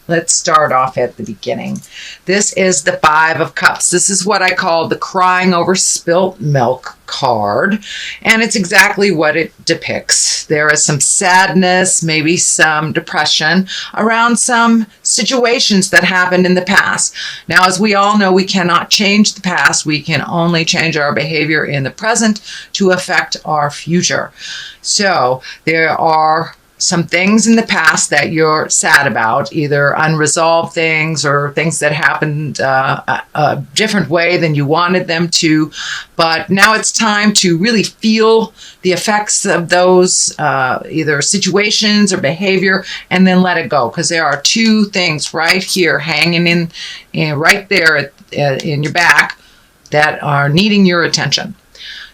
Let's start off at the beginning. This is the Five of Cups. This is what I call the crying over spilt milk card, and it's exactly what it depicts. There is some sadness, maybe some depression around some situations that happened in the past. Now, as we all know, we cannot change the past. We can only change our behavior in the present to affect our future. So there are some things in the past that you're sad about, either unresolved things or things that happened a different way than you wanted them to. But now it's time to really feel the effects of those either situations or behavior, and then let it go. Because there are two things right here hanging in right there in your back that are needing your attention.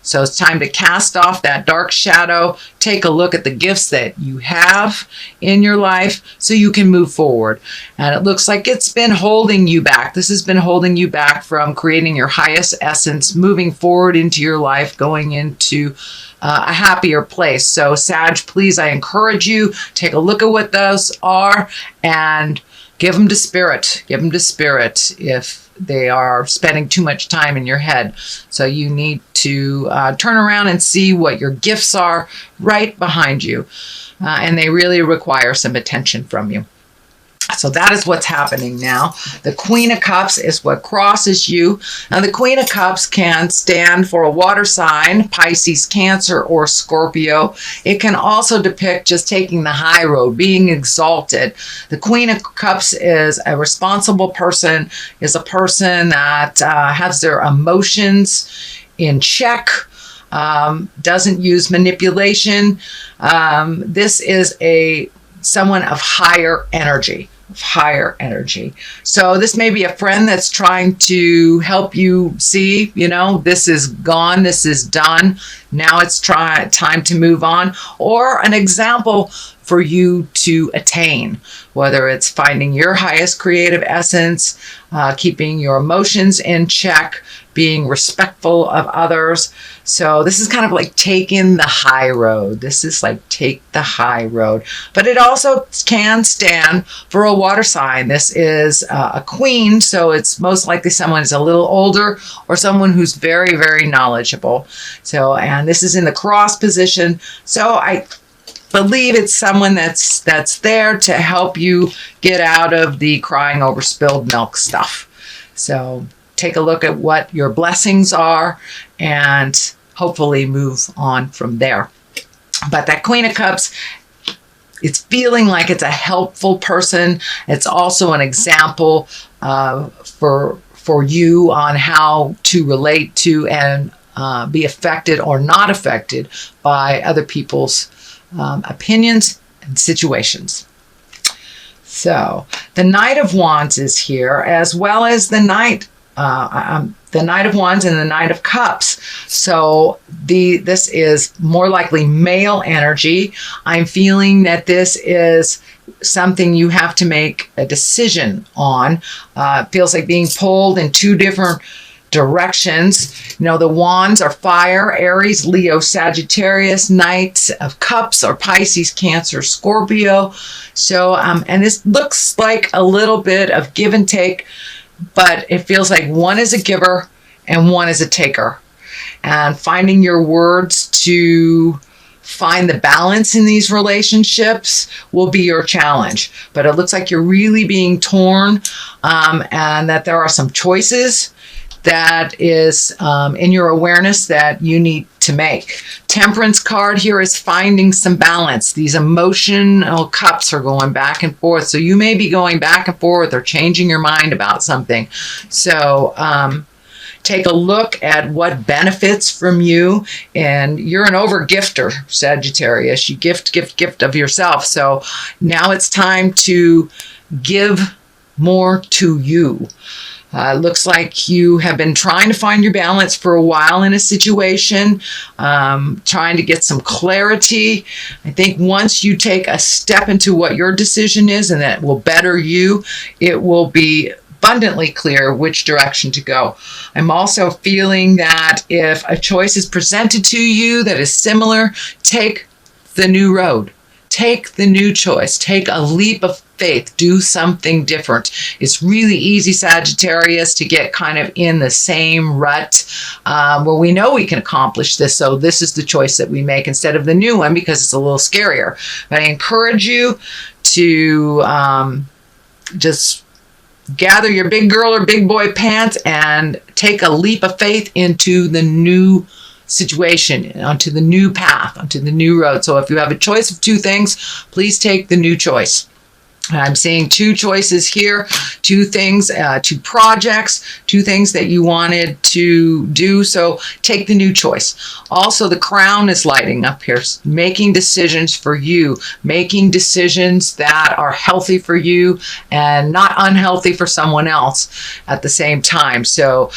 So it's time to cast off that dark shadow, take a look at the gifts that you have in your life so you can move forward. And it looks like it's been holding you back. This has been holding you back from creating your highest essence, moving forward into your life, going into a happier place. So Sag, please, I encourage you, take a look at what those are and give them to Spirit. Give them to Spirit if they are spending too much time in your head. So you need to turn around and see what your gifts are right behind you. And they really require some attention from you. So that is what's happening now. The Queen of Cups is what crosses you. Now, the Queen of Cups can stand for a water sign, Pisces, Cancer, or Scorpio. It can also depict just taking the high road, being exalted. The Queen of Cups is a responsible person, is a person that has their emotions in check, doesn't use manipulation. This is someone of higher energy. So this may be a friend that's trying to help you see, this is gone, this is done. Now it's time to move on. Or an example for you to attain, whether it's finding your highest creative essence, keeping your emotions in check, being respectful of others. So this is kind of like taking the high road. This is like take the high road. But it also can stand for a water sign. This is a queen, so it's most likely someone who's a little older or someone who's very, very knowledgeable. So, and this is in the cross position. So I believe it's someone that's there to help you get out of the crying over spilled milk stuff. So take a look at what your blessings are and hopefully move on from there. But that Queen of Cups, it's feeling like it's a helpful person. It's also an example for you on how to relate to and be affected or not affected by other people's opinions and situations. So the Knight of Wands is here, as well as the Knight of Wands and the Knight of Cups. So this is more likely male energy. I'm feeling that this is something you have to make a decision on. It feels like being pulled in two different directions. The wands are fire, Aries, Leo, Sagittarius. Knight of Cups are Pisces, Cancer, Scorpio. So, and this looks like a little bit of give and take, but it feels like one is a giver and one is a taker. And finding your words to find the balance in these relationships will be your challenge. But it looks like you're really being torn, and that there are some choices that is in your awareness that you need to make. Temperance card here is finding some balance. These emotional cups are going back and forth. So you may be going back and forth or changing your mind about something. So take a look at what benefits from you. And you're an over-gifter, Sagittarius. You gift of yourself. So now it's time to give more to you. Looks like you have been trying to find your balance for a while in a situation, trying to get some clarity. I think once you take a step into what your decision is and that will better you, it will be abundantly clear which direction to go. I'm also feeling that if a choice is presented to you that is similar, take the new road. take the new choice. Take a leap of faith. Do something different. It's really easy, Sagittarius, to get kind of in the same rut where we know we can accomplish this. So this is the choice that we make instead of the new one because it's a little scarier. But I encourage you to just gather your big girl or big boy pants and take a leap of faith into the new situation, onto the new path, onto the new road. So if you have a choice of two things, please take the new choice. I'm seeing two choices here, two things, two projects, two things that you wanted to do. So take the new choice. Also, the crown is lighting up here, making decisions for you, making decisions that are healthy for you and not unhealthy for someone else at the same time. So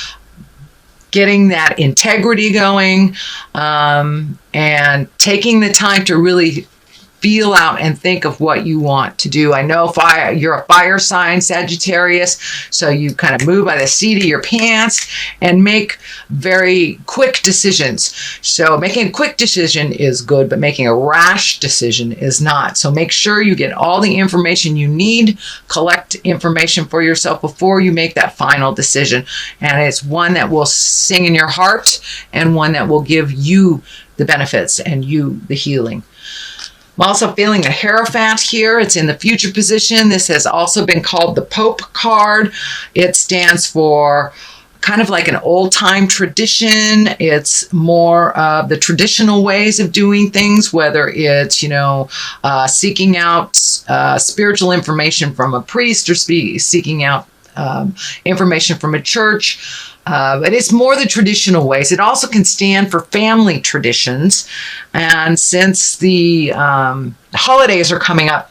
getting that integrity going and taking the time to really feel out and think of what you want to do. I know you're a fire sign, Sagittarius, so you kind of move by the seat of your pants and make very quick decisions. So making a quick decision is good, but making a rash decision is not. So make sure you get all the information you need, collect information for yourself before you make that final decision. And it's one that will sing in your heart and one that will give you the benefits and you the healing. I'm also feeling a Hierophant here. It's in the future position. This has also been called the Pope card. It stands for kind of like an old-time tradition. It's more of the traditional ways of doing things, whether it's, seeking out spiritual information from a priest or seeking out information from a church. But it's more the traditional ways. It also can stand for family traditions. And since the holidays are coming up,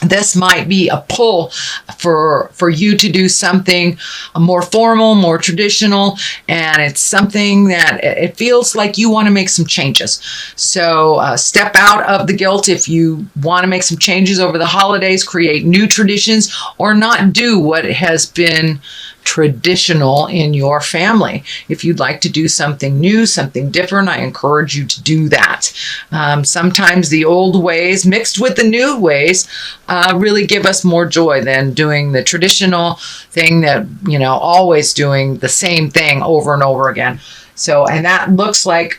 this might be a pull for you to do something more formal, more traditional, and it's something that it feels like you want to make some changes. So step out of the guilt if you want to make some changes over the holidays, create new traditions, or not do what has been traditional in your family. If you'd like to do something new, something different, I encourage you to do that. Sometimes the old ways mixed with the new ways really give us more joy than doing the traditional thing that, always doing the same thing over and over again. So, and that looks like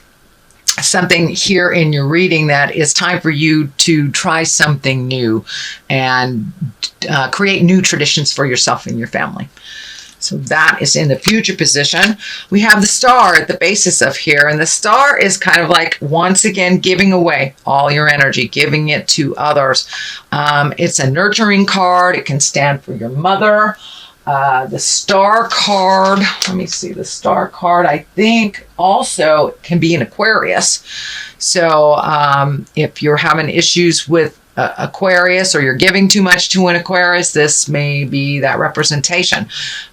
something here in your reading that it's time for you to try something new and create new traditions for yourself and your family. So that is in the future position. We have the star at the basis of here, and the star is kind of like, once again, giving away all your energy, giving it to others. It's a nurturing card. It can stand for your mother. The star card, let me see, the star card, I think also can be an Aquarius. So if you're having issues with Aquarius, or you're giving too much to an Aquarius, this may be that representation.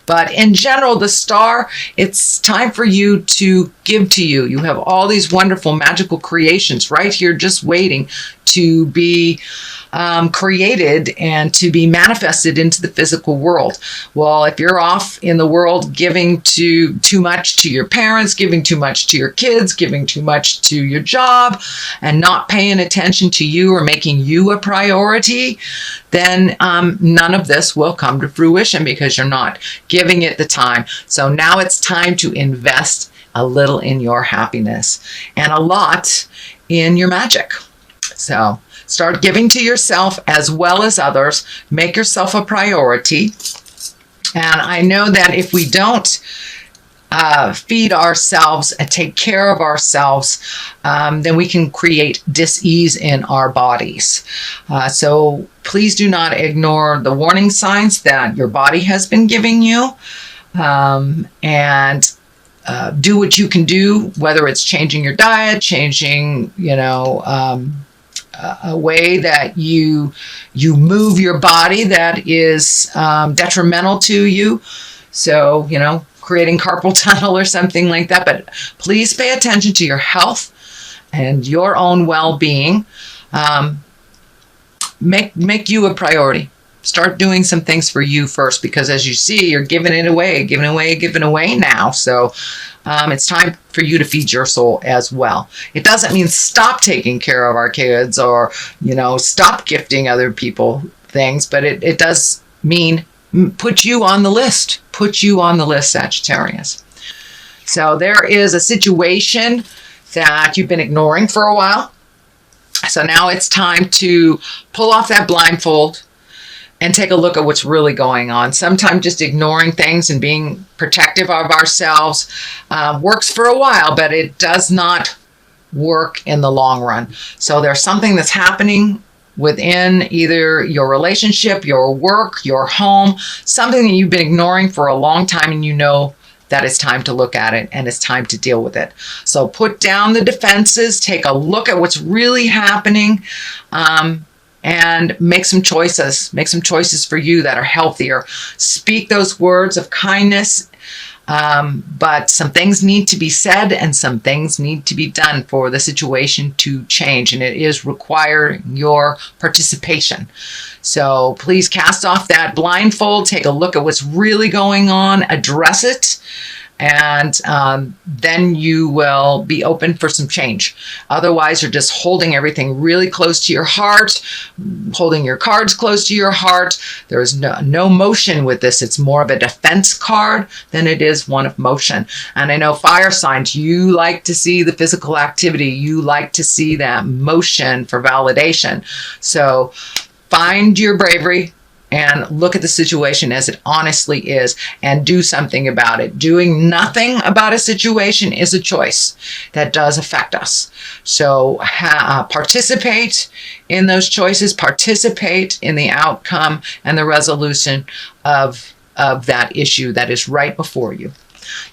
But in general, the star, it's time for you to give to you. You have all these wonderful magical creations right here just waiting to be created and to be manifested into the physical world. Well, if you're off in the world giving too much to your parents, giving too much to your kids, giving too much to your job, and not paying attention to you or making you a priority, then none of this will come to fruition because you're not giving it the time. So now it's time to invest a little in your happiness and a lot in your magic. So start giving to yourself as well as others. Make yourself a priority. And I know that if we don't feed ourselves and take care of ourselves, then we can create dis-ease in our bodies. So please do not ignore the warning signs that your body has been giving you. And do what you can do, whether it's changing your diet, changing, a way that you move your body that is detrimental to you. So, creating carpal tunnel or something like that. But please pay attention to your health and your own well-being. Make you a priority. Start doing some things for you first, because as you see, you're giving away now. So It's time for you to feed your soul as well. It doesn't mean stop taking care of our kids or, stop gifting other people things, but it does mean put you on the list. Put you on the list, Sagittarius. So there is a situation that you've been ignoring for a while. So now it's time to pull off that blindfold and take a look at what's really going on. Sometimes just ignoring things and being protective of ourselves works for a while, but it does not work in the long run. So there's something that's happening within either your relationship, your work, your home, something that you've been ignoring for a long time, and you know that it's time to look at it and it's time to deal with it. So put down the defenses, take a look at what's really happening, and make some choices. Make some choices for you that are healthier. Speak those words of kindness, but some things need to be said and some things need to be done for the situation to change, and it is require your participation. So please cast off that blindfold, take a look at what's really going on, address it, and then you will be open for some change. Otherwise, you're just holding everything really close to your heart, holding your cards close to your heart. There's no motion with this. It's more of a defense card than it is one of motion. And I know fire signs, you like to see the physical activity. You like to see that motion for validation. So find your bravery and look at the situation as it honestly is and do something about it. Doing nothing about a situation is a choice that does affect us. So participate in those choices, participate in the outcome and the resolution of that issue that is right before you.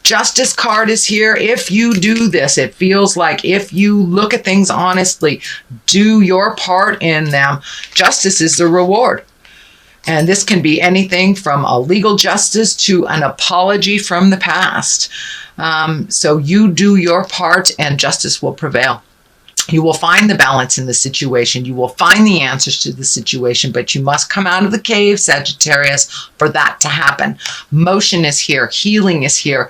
Justice card is here. If you do this, it feels like if you look at things honestly, do your part in them, justice is the reward. And this can be anything from a legal justice to an apology from the past. So you do your part and justice will prevail. You will find the balance in the situation. You will find the answers to the situation, but you must come out of the cave, Sagittarius, for that to happen. Motion is here. Healing is here.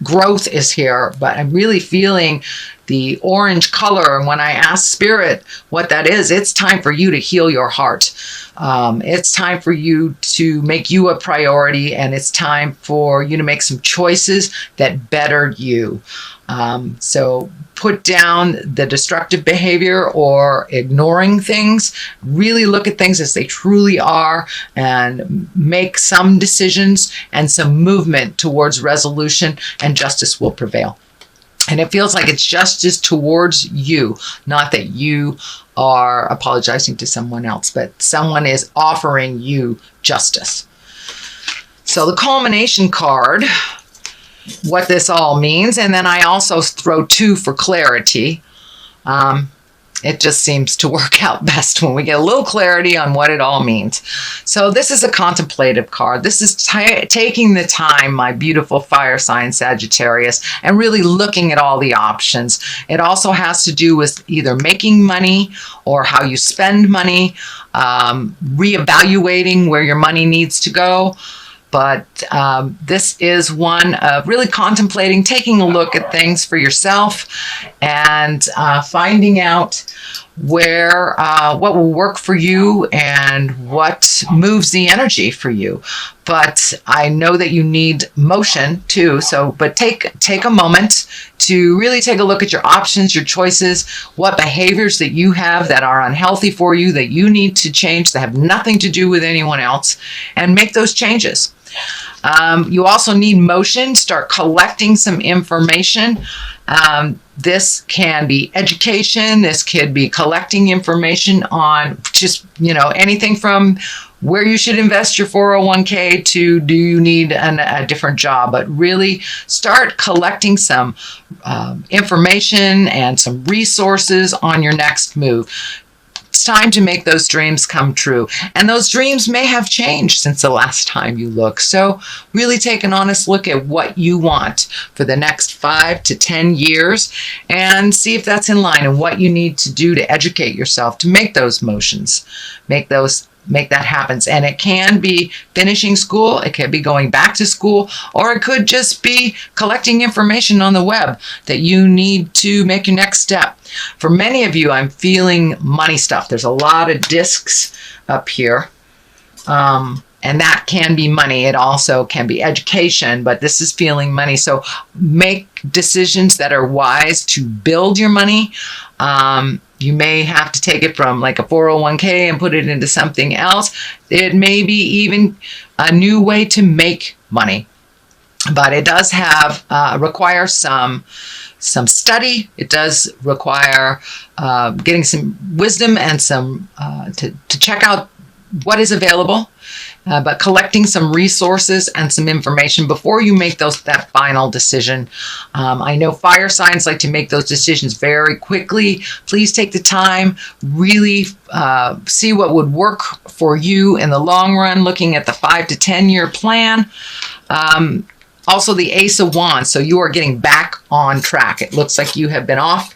Growth is here, but I'm really feeling the orange color. And when I ask Spirit what that is, it's time for you to heal your heart. It's time for you to make you a priority, and it's time for you to make some choices that better you. So put down the destructive behavior or ignoring things. Really look at things as they truly are and make some decisions and some movement towards resolution, and justice will prevail. And it feels like it's justice towards you, not that you are apologizing to someone else, but someone is offering you justice. So the culmination card, what this all means, and then I also throw 2 for clarity. It just seems to work out best when we get a little clarity on what it all means. So this is a contemplative card. This is taking the time, my beautiful fire sign Sagittarius, and really looking at all the options. It also has to do with either making money or how you spend money, reevaluating where your money needs to go. But this is one of really contemplating, taking a look at things for yourself and finding out where what will work for you and what moves the energy for you. But I know that you need motion too. But take a moment to really take a look at your options, your choices, what behaviors that you have that are unhealthy for you, that you need to change, that have nothing to do with anyone else, and make those changes. You also need motion. Start collecting some information. This can be education. This could be collecting information on just, anything from where you should invest your 401k to do you need a different job. But really start collecting some information and some resources on your next move. It's time to make those dreams come true. And those dreams may have changed since the last time you looked. So really take an honest look at what you want for the next 5 to 10 years and see if that's in line and what you need to do to educate yourself to make those motions, make those make that happen. And it can be finishing school, it can be going back to school, or it could just be collecting information on the web that you need to make your next step. For many of you, I'm feeling money stuff. There's a lot of discs up here. And that can be money. It also can be education, but this is feeling money. So make decisions that are wise to build your money. You may have to take it from like a 401k and put it into something else. It may be even a new way to make money, but it does have require some study. It does require getting some wisdom and some to check out what is available, but collecting some resources and some information before you make that final decision. I know fire signs like to make those decisions very quickly. Please take the time, really see what would work for you in the long run, looking at the 5 to 10 year plan. Also the Ace of Wands, so you are getting back on track. It looks like you have been off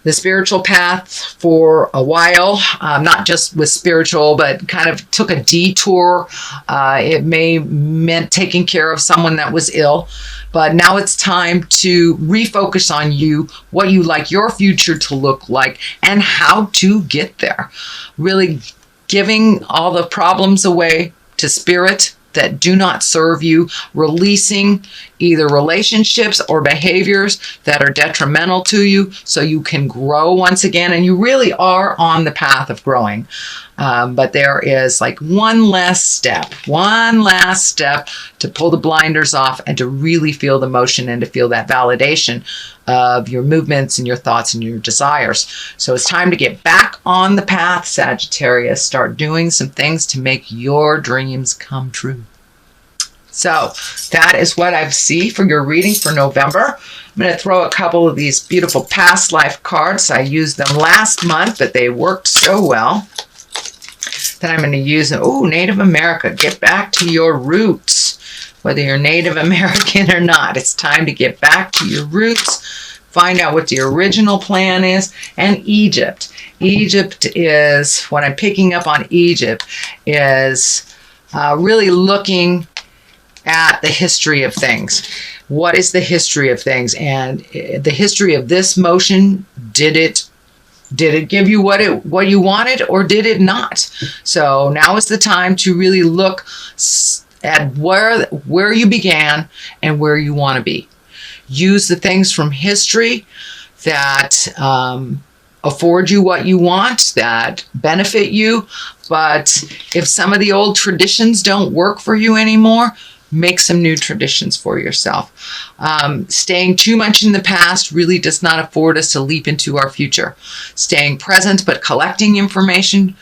the spiritual path for a while, not just with spiritual, but kind of took a detour. It may meant taking care of someone that was ill, but now it's time to refocus on you, what you like your future to look like, and how to get there. Really giving all the problems away to spirit that do not serve you, releasing either relationships or behaviors that are detrimental to you so you can grow once again. And you really are on the path of growing. But there is like one last step to pull the blinders off and to really feel the motion and to feel that validation of your movements and your thoughts and your desires. So it's time to get back on the path, Sagittarius. Start doing some things to make your dreams come true. So that is what I see for your reading for November. I'm going to throw a couple of these beautiful past life cards. I used them last month, but they worked so well that I'm going to use them. Oh, Native America, get back to your roots. Whether you're Native American or not, it's time to get back to your roots. Find out what the original plan is. And Egypt. Egypt is, what I'm picking up on Egypt is really looking at the history of things. What is the history of things? And the history of this motion, did it give you what you wanted, or did it not? So now is the time to really look at where you began and where you want to be. Use the things from history that afford you what you want, that benefit you. But if some of the old traditions don't work for you anymore, make some new traditions for yourself. Staying too much in the past really does not afford us to leap into our future. Staying present but collecting information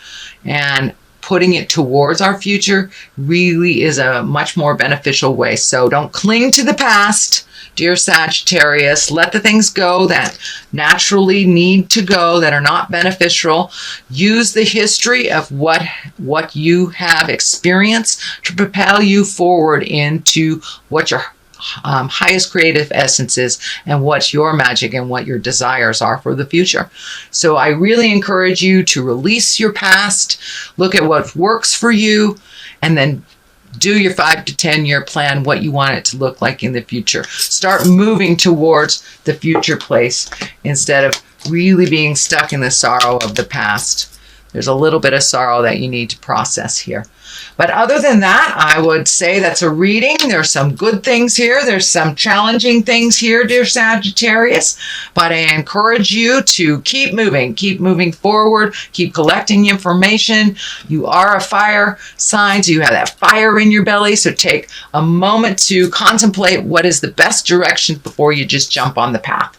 and putting it towards our future really is a much more beneficial way. So don't cling to the past, dear Sagittarius. Let the things go that naturally need to go, that are not beneficial. Use the history of what you have experienced to propel you forward into what your highest creative essence is and what your magic and what your desires are for the future. So I really encourage you to release your past, look at what works for you, and then do your 5 to 10 year plan, what you want it to look like in the future. Start moving towards the future place instead of really being stuck in the sorrow of the past. There's a little bit of sorrow that you need to process here. But other than that, I would say that's a reading. There's some good things here. There's some challenging things here, dear Sagittarius. But I encourage you to keep moving forward, keep collecting information. You are a fire sign, so you have that fire in your belly. So take a moment to contemplate what is the best direction before you just jump on the path.